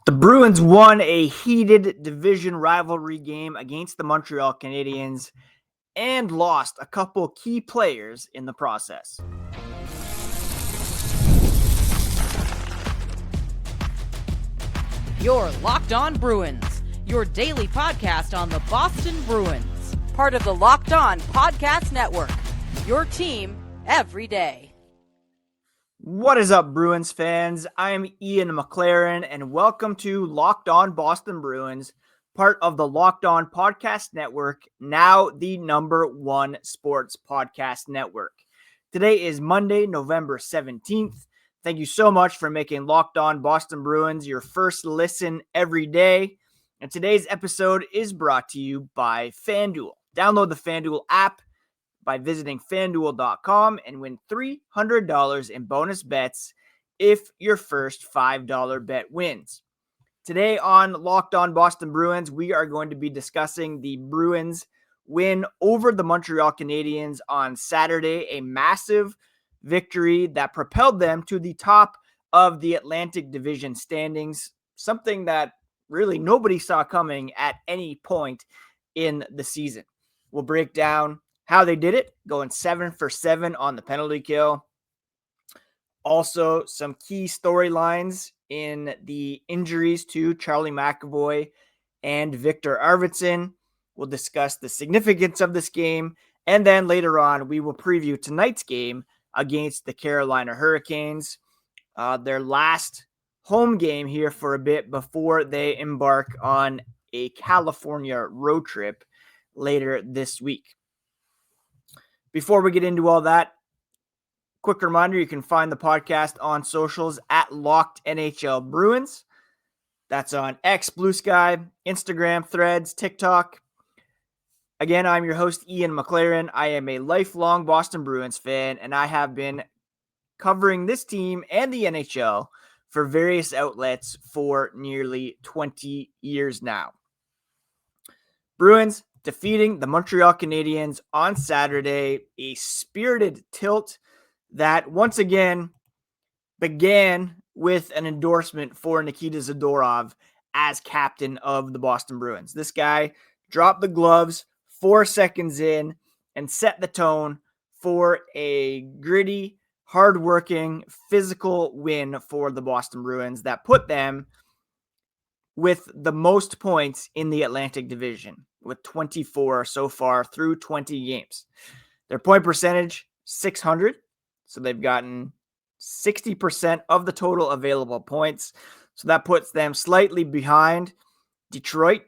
The Bruins won a heated division rivalry game against the Montreal Canadiens and lost a couple key players in the process. You're Locked On Bruins, your daily podcast on the Boston Bruins, part of the Locked On Podcast Network, your team every day. What is up, Bruins fans? I'm Ian McLaren, and welcome to Locked On Boston Bruins, part of the Locked On Podcast Network, now the #1 sports podcast network. Today is Monday, November 17th. Thank you so much for making Locked On Boston Bruins your first listen every day. And today's episode is brought to you by FanDuel. Download the FanDuel app by visiting FanDuel.com and win $300 in bonus bets if your first $5 bet wins. Today on Locked On Boston Bruins, we are going to be discussing the Bruins win over the Montreal Canadiens on Saturday, a massive victory that propelled them to the top of the Atlantic Division standings, something that really nobody saw coming at any point in the season. We'll break down how they did it, going 7 for 7 on the penalty kill. Also, some key storylines in the injuries to Charlie McAvoy and Viktor Arvidsson. We'll discuss the significance of this game, and then later on, we will preview tonight's game against the Carolina Hurricanes, their last home game here for a bit before they embark on a California road trip later this week. Before we get into all that, quick reminder, you can find the podcast on socials at Locked NHL Bruins. That's on X, Blue Sky, Instagram, Threads, TikTok. Again, I'm your host, Ian McLaren. I am a lifelong Boston Bruins fan, and I have been covering this team and the NHL for various outlets for nearly 20 years now. Bruins defeating the Montreal Canadiens on Saturday, a spirited tilt that once again began with an endorsement for Nikita Zadorov as captain of the Boston Bruins. This guy dropped the gloves 4 seconds in and set the tone for a gritty, hardworking, physical win for the Boston Bruins that put them with the most points in the Atlantic Division, with 24 so far through 20 games. Their point percentage, 600. So they've gotten 60% of the total available points. So that puts them slightly behind Detroit,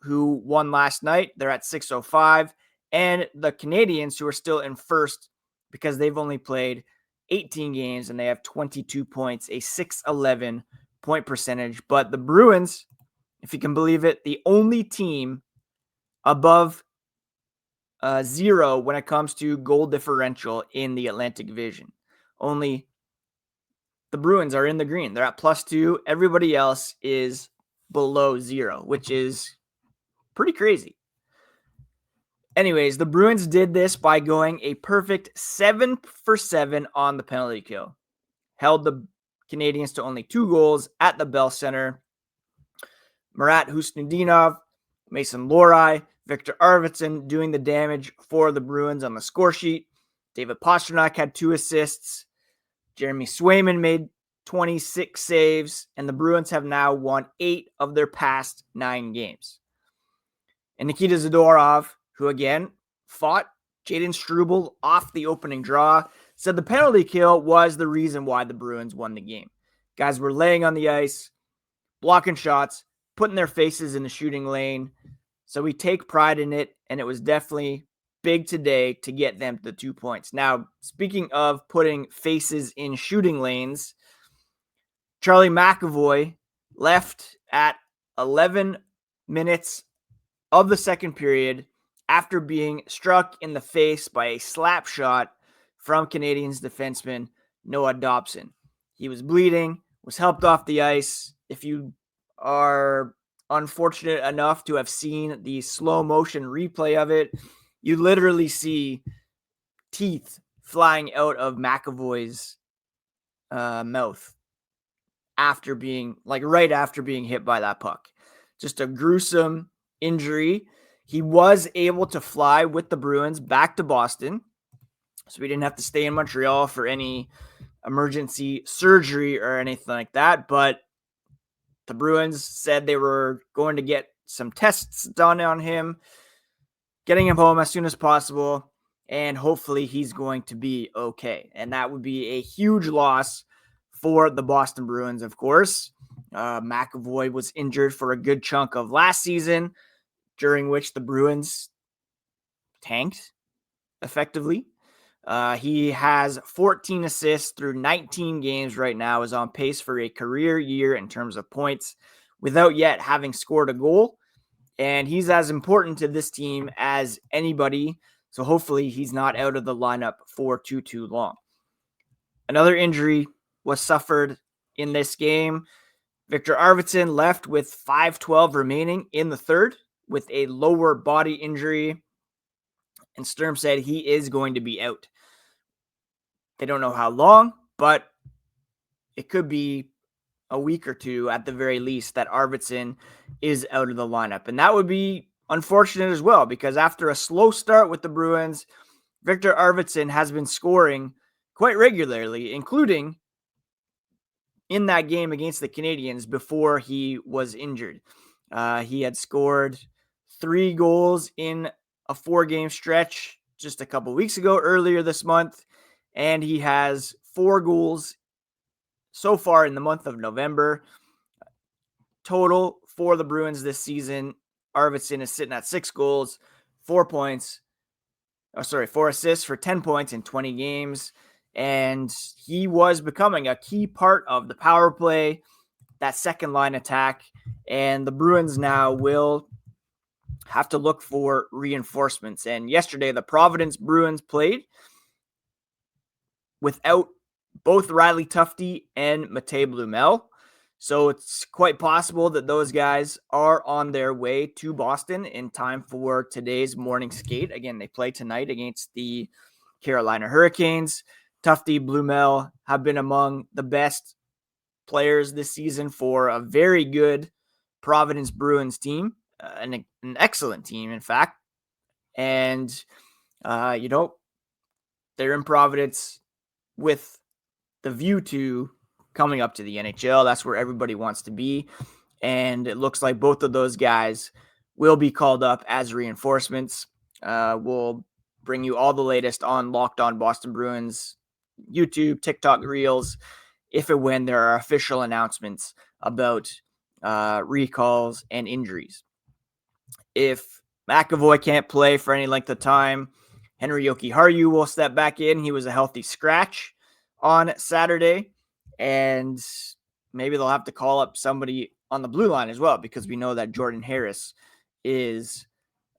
who won last night. They're at 605. And the Canadiens, who are still in first because they've only played 18 games and they have 22 points, a 611 point percentage. But the Bruins, if you can believe it, the only team above 0 when it comes to goal differential in the Atlantic Division. Only the Bruins are in the green. They're at +2. Everybody else is below 0, which is pretty crazy. Anyways, the Bruins did this by going a perfect 7 for 7 on the penalty kill. Held the Canadiens to only 2 goals at the Bell Center. Marat Husnudinov, Mason Lohrei, Viktor Arvidsson doing the damage for the Bruins on the score sheet. David Pastrnak had 2 assists. Jeremy Swayman made 26 saves, and the Bruins have now won 8 of their past 9 games. And Nikita Zadorov, who again fought Jaden Struble off the opening draw, said the penalty kill was the reason why the Bruins won the game. Guys were laying on the ice, blocking shots, putting their faces in the shooting lane. So we take pride in it, and it was definitely big today to get them the 2 points. Now, speaking of putting faces in shooting lanes, Charlie McAvoy left at 11 minutes of the second period after being struck in the face by a slap shot from Canadiens defenseman Noah Dobson. He was bleeding, was helped off the ice. If you are unfortunate enough to have seen the slow motion replay of it, you literally see teeth flying out of McAvoy's mouth. right after being hit by that puck. Just a gruesome injury. He was able to fly with the Bruins back to Boston, so we didn't have to stay in Montreal for any emergency surgery or anything like that. But the Bruins said they were going to get some tests done on him, getting him home as soon as possible, and hopefully he's going to be okay. And that would be a huge loss for the Boston Bruins, of course. McAvoy was injured for a good chunk of last season, during which the Bruins tanked effectively. He has 14 assists through 19 games right now, is on pace for a career year in terms of points without yet having scored a goal. And he's as important to this team as anybody. So hopefully he's not out of the lineup for too long. Another injury was suffered in this game. Viktor Arvidsson left with 5:12 remaining in the third with a lower body injury. And Sturm said he is going to be out. They don't know how long, but it could be a week or two at the very least that Arvidsson is out of the lineup. And that would be unfortunate as well, because after a slow start with the Bruins, Viktor Arvidsson has been scoring quite regularly, including in that game against the Canadiens before he was injured. He had scored 3 goals in a 4-game stretch just a couple weeks ago, earlier this month, and he has 4 goals so far in the month of November. Total for the Bruins this season, Arvidsson is sitting at 6 goals, 4 assists for 10 points in 20 games. And he was becoming a key part of the power play, that second line attack. And the Bruins now will have to look for reinforcements. And yesterday, the Providence Bruins played without both Riley Tufte and Matej Bluemel. So it's quite possible that those guys are on their way to Boston in time for today's morning skate. Again, they play tonight against the Carolina Hurricanes. Tufte, Bluemel have been among the best players this season for a very good Providence Bruins team, an excellent team, in fact. And, they're in Providence with the view to coming up to the NHL. That's where everybody wants to be. And it looks like both of those guys will be called up as reinforcements. We'll bring you all the latest on Locked On Boston Bruins, YouTube, TikTok Reels, if and when there are official announcements about recalls and injuries. If McAvoy can't play for any length of time, Henry Jokiharju will step back in. He was a healthy scratch on Saturday, and maybe they'll have to call up somebody on the blue line as well, because we know that Jordan Harris is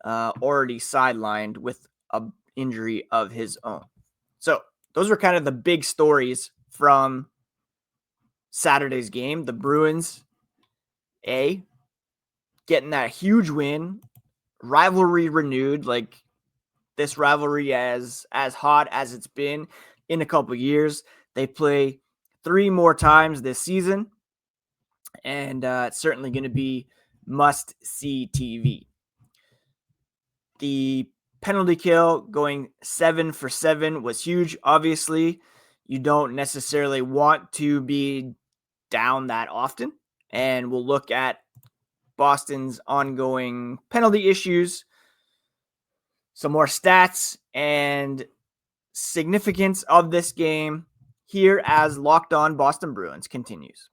already sidelined with an injury of his own. So those were kind of the big stories from Saturday's game. The Bruins, getting that huge win, rivalry renewed, like this rivalry as hot as it's been in a couple years. They play 3 more times this season, and it's certainly going to be must-see TV. The penalty kill going 7 for 7 was huge. Obviously, you don't necessarily want to be down that often, and we'll look at Boston's ongoing penalty issues, some more stats, and significance of this game here as Locked On Boston Bruins continues.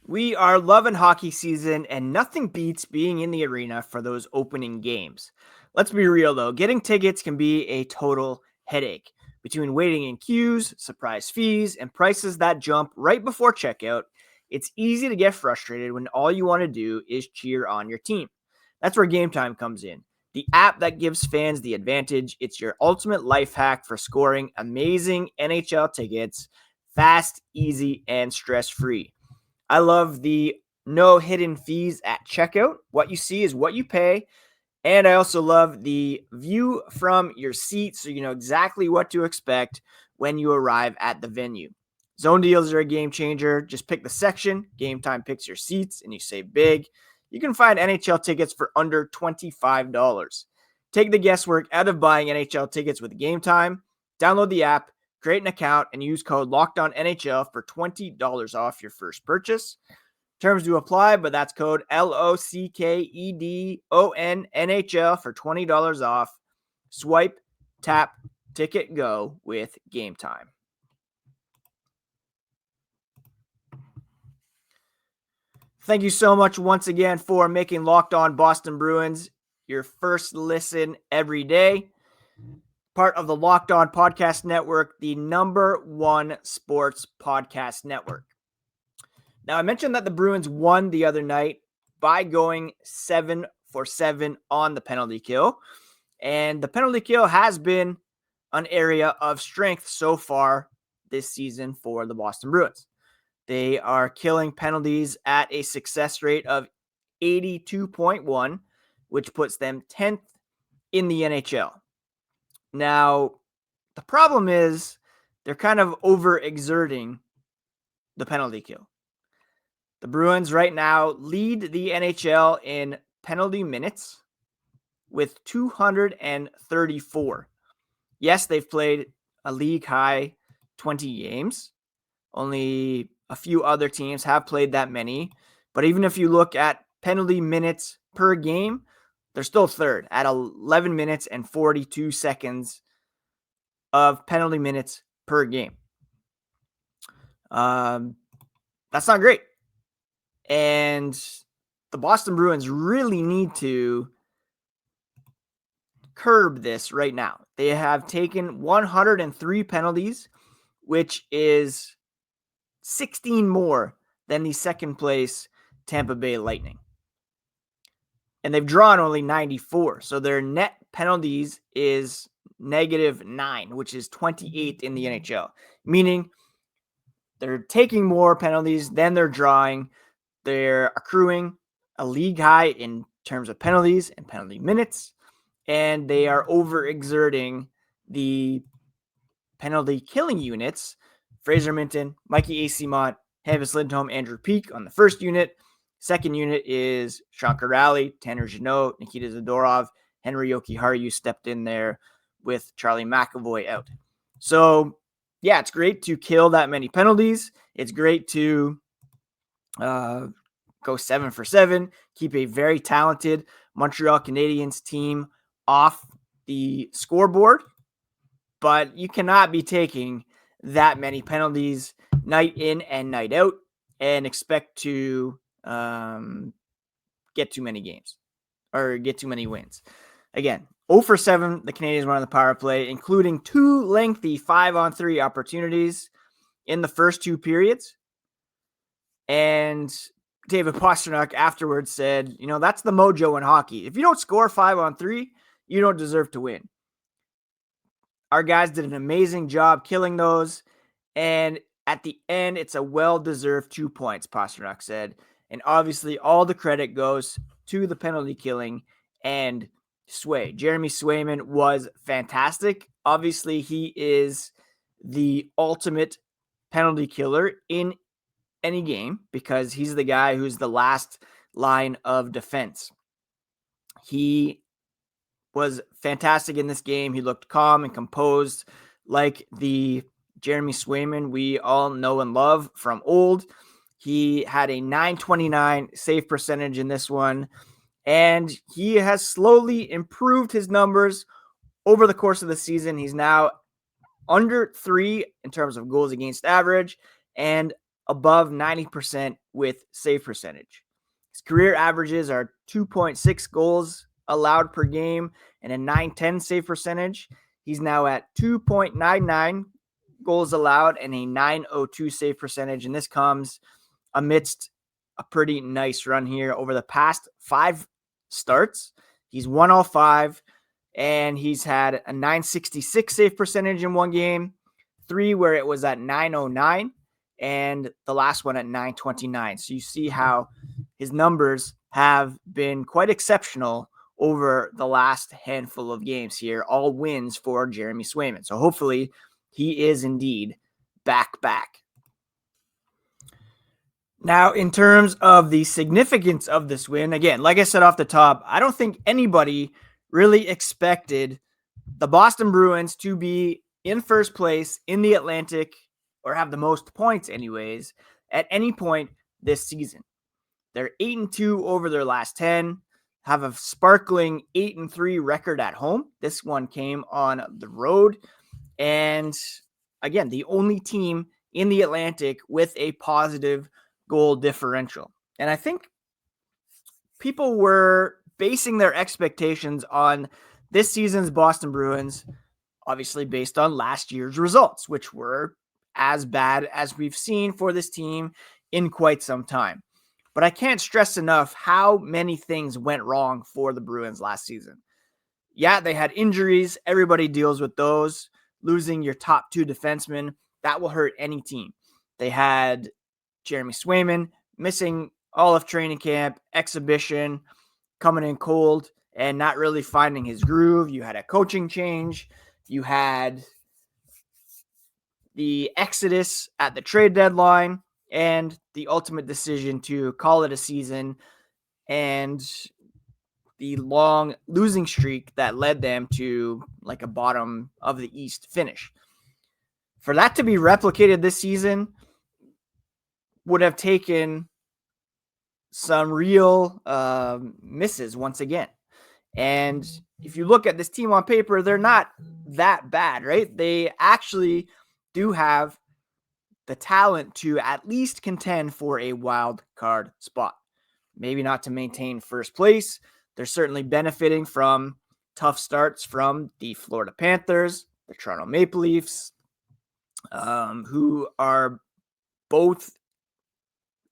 We are loving hockey season, and nothing beats being in the arena for those opening games. Let's be real though, getting tickets can be a total headache. Between waiting in queues, surprise fees, and prices that jump right before checkout, it's easy to get frustrated when all you want to do is cheer on your team. That's where Game Time comes in, the app that gives fans the advantage. It's your ultimate life hack for scoring amazing NHL tickets, fast, easy, and stress-free. I love the no hidden fees at checkout. What you see is what you pay, And I also love the view from your seat, so you know exactly what to expect when you arrive at the venue. Zone deals are a game changer. Just pick the section, Game Time picks your seats, and you save big. You can find NHL tickets for under $25. Take the guesswork out of buying NHL tickets with Game Time. Download the app, create an account, and use code LOCKEDONNHL for $20 off your first purchase. Terms do apply, but that's code LOCKEDONNHL for $20 off. Swipe, tap, ticket, go with Game Time. Thank you so much once again for making Locked On Boston Bruins your first listen every day. Part of the Locked On Podcast Network, the #1 sports podcast network. Now, I mentioned that the Bruins won the other night by going 7 for 7 on the penalty kill. And the penalty kill has been an area of strength so far this season for the Boston Bruins. They are killing penalties at a success rate of 82.1, which puts them 10th in the NHL. Now, the problem is they're kind of overexerting the penalty kill. The Bruins right now lead the NHL in penalty minutes with 234. Yes, they've played a league high 20 games. Only a few other teams have played that many. But even if you look at penalty minutes per game, they're still third at 11 minutes and 42 seconds of penalty minutes per game. That's not great. And the Boston Bruins really need to curb this right now. They have taken 103 penalties, which is 16 more than the second place Tampa Bay Lightning. And they've drawn only 94. So their net penalties is -9, which is 28th in the NHL, meaning they're taking more penalties than they're drawing. They're accruing a league high in terms of penalties and penalty minutes, and they are overexerting the penalty killing units. Fraser Minton, Mikey Eyssimont, Hampus Lindholm, Andrew Peeke on the first unit. Second unit is Sean Corrali, Tanner Jeannot, Nikita Zadorov, Henry Jokiharju stepped in there with Charlie McAvoy out. So, yeah, it's great to kill that many penalties. It's great to go 7 for 7, keep a very talented Montreal Canadiens team off the scoreboard, but you cannot be taking that many penalties night in and night out and expect to get too many games or get too many wins. Again, 0 for 7, the Canadiens won on the power play, including 2 lengthy 5-on-3 opportunities in the first 2 periods. And David Pastrnak afterwards said, you know, that's the mojo in hockey. If you don't score 5-on-3, you don't deserve to win. Our guys did an amazing job killing those. And at the end, it's a well-deserved 2 points, Pastrnak said. And obviously, all the credit goes to the penalty killing and Sway. Jeremy Swayman was fantastic. Obviously, he is the ultimate penalty killer in any game because he's the guy who's the last line of defense. He was fantastic in this game. He looked calm and composed like the Jeremy Swayman we all know and love from old. He had a .929 save percentage in this one, and he has slowly improved his numbers over the course of the season. He's now under 3 in terms of goals against average and above 90% with save percentage. His career averages are 2.6 goals allowed per game and a .910 save percentage. He's now at 2.99 goals allowed and a .902 save percentage, and this comes amidst a pretty nice run here over the past 5 starts. He's won all 5, and he's had a .966 save percentage in one game, 3 where it was at .909, and the last one at .929. So you see how his numbers have been quite exceptional over the last handful of games here, all wins for Jeremy Swayman. So hopefully he is indeed back. Now, in terms of the significance of this win, again, like I said off the top, I don't think anybody really expected the Boston Bruins to be in first place in the Atlantic, or have the most points anyways, at any point this season. They're 8-2 over their last 10, have a sparkling 8-3 record at home. This one came on the road. And again, the only team in the Atlantic with a positive goal differential. And I think people were basing their expectations on this season's Boston Bruins, obviously based on last year's results, which were as bad as we've seen for this team in quite some time. But I can't stress enough how many things went wrong for the Bruins last season. Yeah, they had injuries. Everybody deals with those. Losing your top two defensemen, that will hurt any team. They had Jeremy Swayman missing all of training camp, exhibition, coming in cold and not really finding his groove. You had a coaching change. You had the exodus at the trade deadline and the ultimate decision to call it a season and the long losing streak that led them to like a bottom of the East finish. For that to be replicated this season would have taken some real misses once again. And if you look at this team on paper, they're not that bad, right? They actually do have the talent to at least contend for a wild card spot. Maybe not to maintain first place. They're certainly benefiting from tough starts from the Florida Panthers, the Toronto Maple Leafs, who are both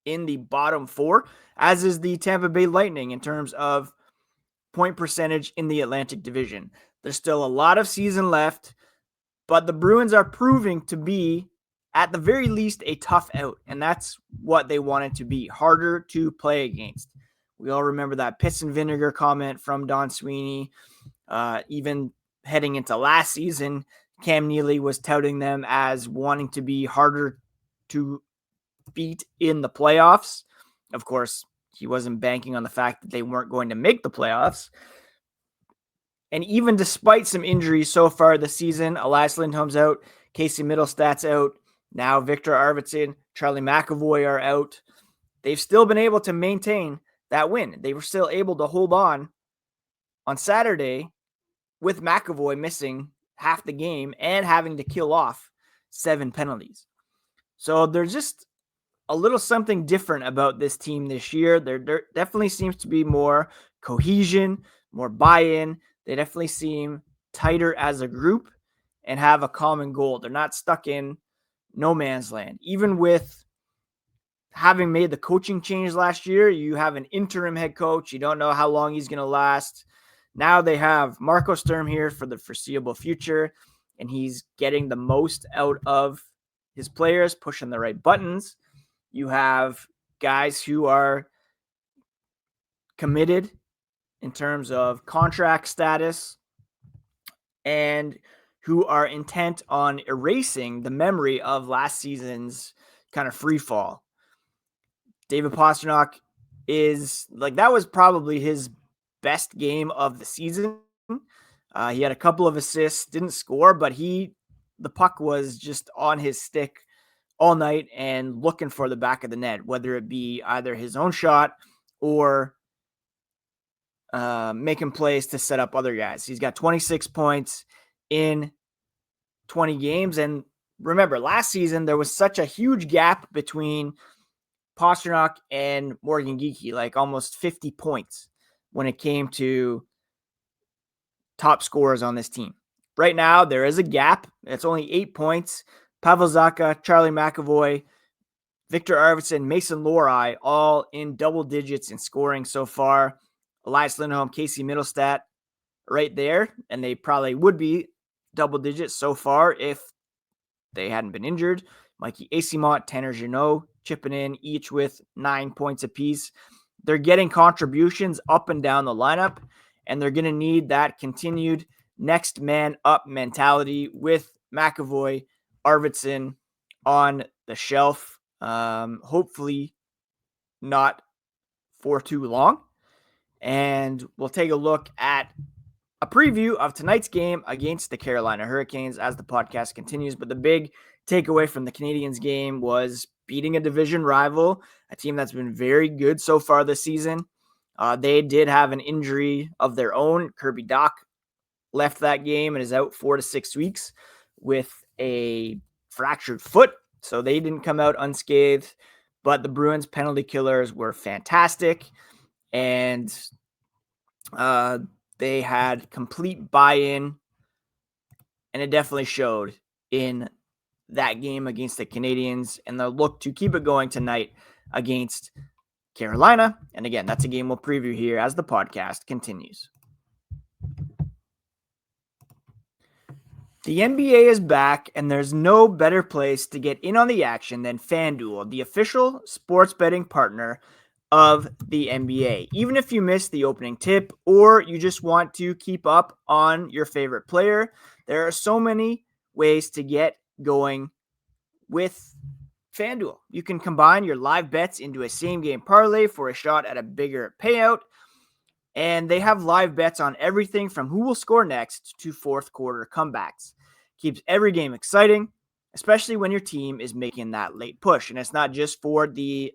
in the bottom four, as is the Tampa Bay Lightning in terms of point percentage in the Atlantic Division. There's still a lot of season left, but the Bruins are proving to be, at the very least, a tough out, and that's what they wanted to be, harder to play against. We all remember that piss and vinegar comment from Don Sweeney. Even heading into last season, Cam Neely was touting them as wanting to be harder to beat in the playoffs. Of course, he wasn't banking on the fact that they weren't going to make the playoffs. And even despite some injuries so far this season, Elias Lindholm's out, Casey Middlestad's out, now Viktor Arvidsson, Charlie McAvoy are out. They've still been able to maintain that win. They were still able to hold on Saturday with McAvoy missing half the game and having to kill off 7 penalties. So there's just a little something different about this team this year. There definitely seems to be more cohesion, more buy-in. They definitely seem tighter as a group and have a common goal. They're not stuck in no man's land. Even with having made the coaching change last year, you have an interim head coach. You don't know how long he's going to last. Now they have Marco Sturm here for the foreseeable future, and he's getting the most out of his players, pushing the right buttons. You have guys who are committed in terms of contract status and who are intent on erasing the memory of last season's kind of free fall. David Pastrnak is like, that was probably his best game of the season. He had a couple of assists, didn't score, but the puck was just on his stick all night and looking for the back of the net, whether it be either his own shot or making plays to set up other guys. He's got 26 points in 20 games. And remember, last season, there was such a huge gap between Pastrnak and Morgan Geekie, like almost 50 points when it came to top scorers on this team. Right now, there is a gap. It's only 8 points. Pavel Zacha, Charlie McAvoy, Viktor Arvidsson, Mason Lohrei, all in double digits in scoring so far. Elias Lindholm, Casey Middlestad right there, and they probably would be double digits so far if they hadn't been injured. Mikey Eyssimont, Tanner Jeannot chipping in, each with 9 points apiece. They're getting contributions up and down the lineup, and they're going to need that continued next man up mentality with McAvoy, Arvidsson on the shelf. Hopefully not for too long. And we'll take a look at a preview of tonight's game against the Carolina Hurricanes as the podcast continues. But the big takeaway from the Canadiens game was beating a division rival, a team that's been very good so far this season. They did have an injury of their own. Kirby Dach left that game and is out 4 to 6 weeks with a fractured foot. So they didn't come out unscathed. But the Bruins penalty killers were fantastic. And they had complete buy-in. And it definitely showed in that game against the Canadiens. And they'll look to keep it going tonight against Carolina. And again, that's a game we'll preview here as the podcast continues. The NBA is back, and there's no better place to get in on the action than FanDuel, the official sports betting partner of the NBA. Even if you missed the opening tip or you just want to keep up on your favorite player, there are so many ways to get going with FanDuel. You can combine your live bets into a same-game parlay for a shot at a bigger payout. And they have live bets on everything from who will score next to fourth quarter comebacks. Keeps every game exciting, especially when your team is making that late push. And it's not just for the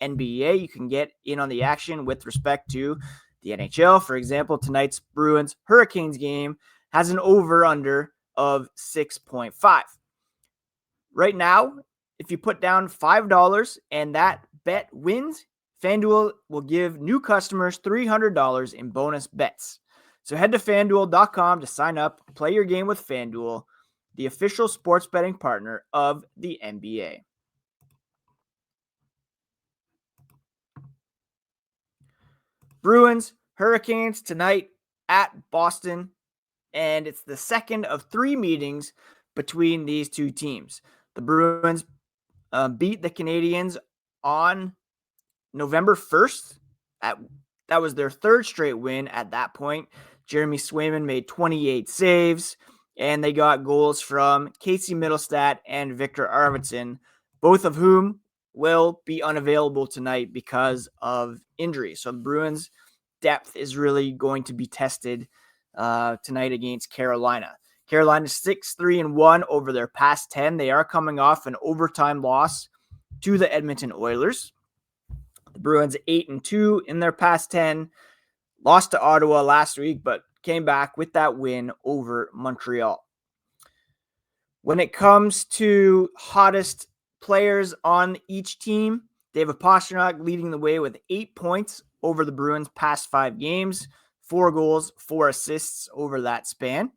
NBA. You can get in on the action with respect to the NHL. For example, tonight's Bruins-Hurricanes game has an over-under of 6.5. Right now, if you put down $5 and that bet wins, FanDuel will give new customers $300 in bonus bets. So head to FanDuel.com to sign up, play your game with FanDuel, the official sports betting partner of the NBA. Bruins, Hurricanes tonight at Boston, and it's the second of 3 meetings between these two teams. The Bruins beat the Canadiens on November 1st. That was their third straight win at that point. Jeremy Swayman made 28 saves, and they got goals from Casey Mittelstadt and Viktor Arvidsson, both of whom will be unavailable tonight because of injury. So the Bruins' depth is really going to be tested tonight against Carolina. Carolina 6-3-1 over their past 10. They are coming off an overtime loss to the Edmonton Oilers. The Bruins 8-2 in their past 10. Lost to Ottawa last week, but came back with that win over Montreal. When it comes to hottest players on each team, David Pastrnak leading the way with 8 points over the Bruins' past 5 games, 4 goals, 4 assists over that span.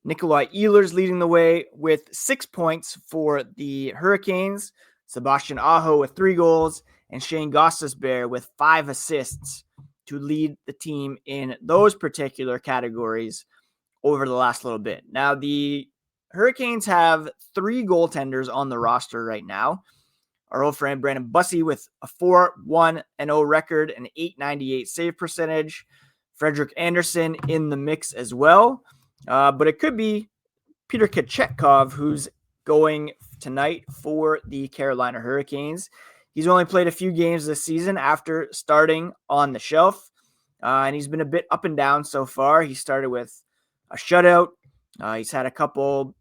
Nikolai Ehlers leading the way with 6 points for the Hurricanes. Sebastian Aho with 3 goals, and Shane Gostisbehere with 5 assists to lead the team in those particular categories over the last little bit. Now, the Hurricanes have 3 goaltenders on the roster right now. Our old friend Brandon Bussey with a 4-1-0 record and 898 save percentage. Frederik Andersen in the mix as well. But it could be Peter Kochetkov, who's going tonight for the Carolina Hurricanes. He's only played a few games this season after starting on the shelf, and he's been a bit up and down so far. He started with a shutout. He's had a couple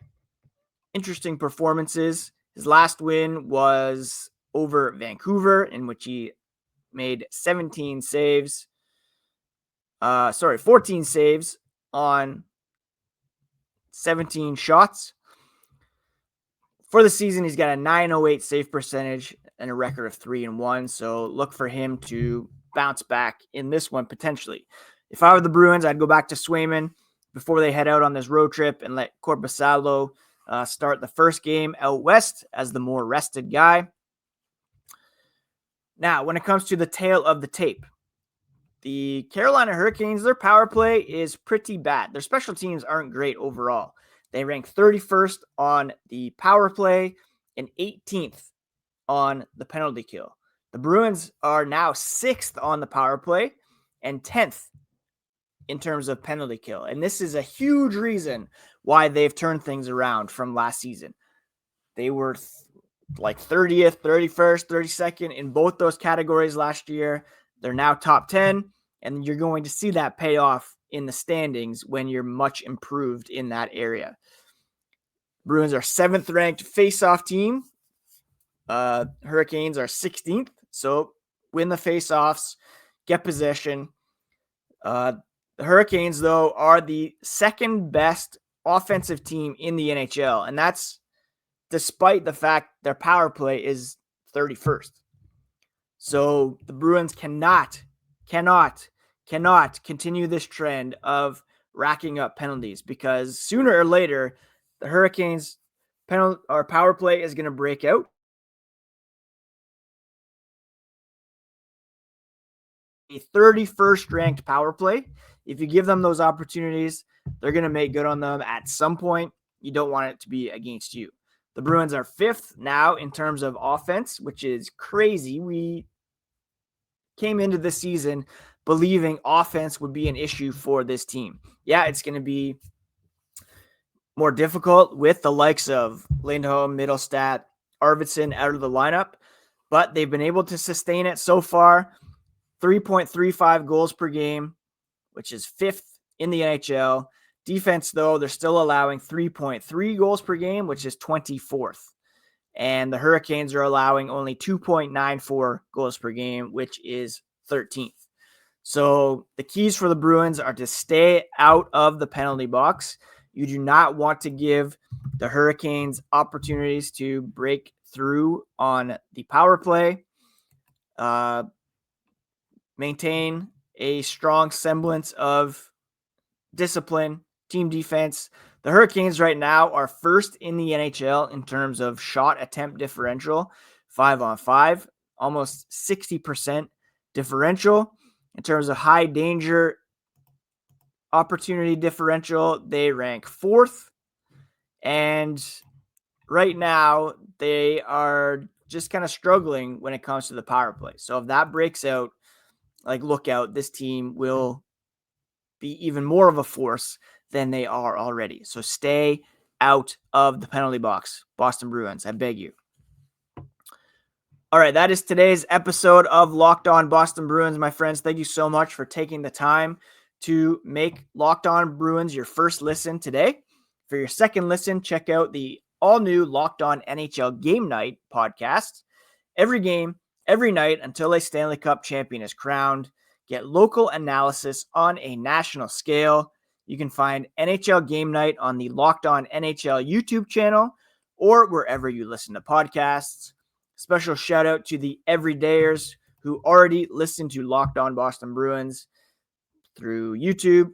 interesting performances. His last win was over Vancouver, in which he made 14 saves on 17 shots. For the season, he's got a 908 save percentage and a record of 3-1. So look for him to bounce back in this one potentially. If I were the Bruins, I'd go back to Swayman before they head out on this road trip and let Korpisalo start the first game out west as the more rested guy. Now, when it comes to the tail of the tape, the Carolina Hurricanes, their power play is pretty bad. Their special teams aren't great overall. They rank 31st on the power play and 18th on the penalty kill. The Bruins are now 6th on the power play and 10th in terms of penalty kill. And this is a huge reason why they've turned things around from last season. They were like 30th, 31st, 32nd in both those categories last year. They're now top 10, and you're going to see that pay off in the standings when you're much improved in that area. Bruins are 7th ranked face-off team. Hurricanes are 16th. So win the face-offs, get possession. The Hurricanes, though, are the second best offensive team in the NHL, and that's despite the fact their power play is 31st. So the Bruins cannot continue this trend of racking up penalties, because sooner or later the Hurricanes power play is going to break out. A 31st ranked power play. If you give them those opportunities, they're going to make good on them at some point. You don't want it to be against you. The Bruins are 5th now in terms of offense, which is crazy. We came into this season believing offense would be an issue for this team. Yeah, it's going to be more difficult with the likes of Lindholm, Middlestat, Arvidsson out of the lineup, but they've been able to sustain it so far. 3.35 goals per game, which is 5th in the NHL. Defense, though, they're still allowing 3.3 goals per game, which is 24th. And the Hurricanes are allowing only 2.94 goals per game, which is 13th. So the keys for the Bruins are to stay out of the penalty box. You do not want to give the Hurricanes opportunities to break through on the power play. Maintain a strong semblance of discipline, team defense. The Hurricanes right now are 1st in the NHL in terms of shot attempt differential, 5-on-5, almost 60% differential. In terms of high danger opportunity differential, they rank 4th. And right now, they are just kind of struggling when it comes to the power play. So if that breaks out, look out, this team will be even more of a force than they are already. So stay out of the penalty box, Boston Bruins. I beg you. All right, that is today's episode of Locked On Boston Bruins, my friends. Thank you so much for taking the time to make Locked On Bruins your first listen today. For your second listen, check out the all-new Locked On NHL Game Night podcast. Every game, every night until a Stanley Cup champion is crowned. Get local analysis on a national scale. You can find NHL Game Night on the Locked On NHL YouTube channel or wherever you listen to podcasts. Special shout out to the everydayers who already listen to Locked On Boston Bruins through YouTube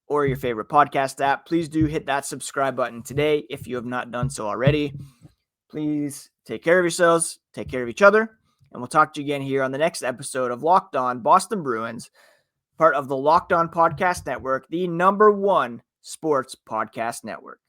or your favorite podcast app. Please do hit that subscribe button today if you have not done so already. Please take care of yourselves, take care of each other, and we'll talk to you again here on the next episode of Locked On Boston Bruins, part of the Locked On Podcast Network, the #1 sports podcast network.